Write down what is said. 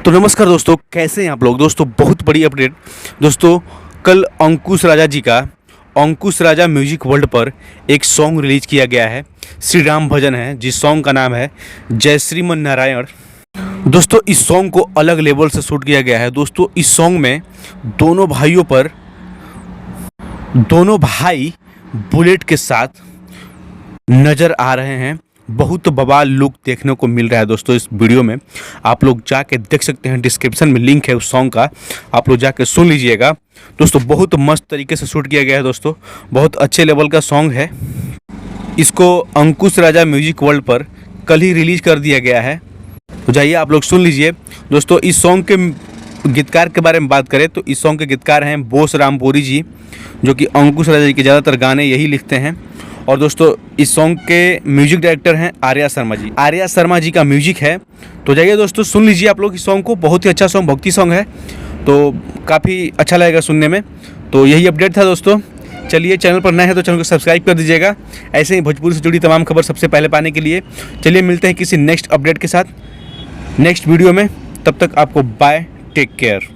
तो नमस्कार दोस्तों, कैसे हैं आप लोग। दोस्तों बहुत बड़ी अपडेट दोस्तों, कल अंकुश राजा म्यूजिक वर्ल्ड पर एक सॉन्ग रिलीज किया गया है। श्री राम भजन है, जिस सॉन्ग का नाम है जय श्रीमन नारायण। दोस्तों इस सॉन्ग को अलग लेवल से शूट किया गया है। दोस्तों इस सॉन्ग में दोनों भाई बुलेट के साथ नज़र आ रहे हैं। बहुत बवाल लुक देखने को मिल रहा है दोस्तों इस वीडियो में। आप लोग जाके देख सकते हैं, डिस्क्रिप्शन में लिंक है उस सॉन्ग का, आप लोग जाके सुन लीजिएगा। दोस्तों बहुत मस्त तरीके से शूट किया गया है दोस्तों, बहुत अच्छे लेवल का सॉन्ग है। इसको अंकुश राजा म्यूजिक वर्ल्ड पर कल ही रिलीज कर दिया गया है, तो जाइए आप लोग सुन लीजिए। दोस्तों इस सॉन्ग के गीतकार के बारे में बात करें तो इस सॉन्ग के गीतकार हैं बोस रामपुरी जी, जो कि अंकुश राजा जी के ज़्यादातर गाने यही लिखते हैं। और दोस्तों इस सॉन्ग के म्यूजिक डायरेक्टर हैं आर्या शर्मा जी का म्यूजिक है। तो जाइए दोस्तों सुन लीजिए आप लोग इस सॉन्ग को, बहुत ही अच्छा सॉन्ग, भक्ति सॉन्ग है, तो काफ़ी अच्छा लगेगा सुनने में। तो यही अपडेट था दोस्तों। चलिए, चैनल पर नए हैं तो चैनल को सब्सक्राइब कर दीजिएगा, ऐसे ही भोजपुरी से जुड़ी तमाम खबर सबसे पहले पाने के लिए। चलिए मिलते हैं किसी नेक्स्ट अपडेट के साथ नेक्स्ट वीडियो में, तब तक आपको बाय, टेक केयर।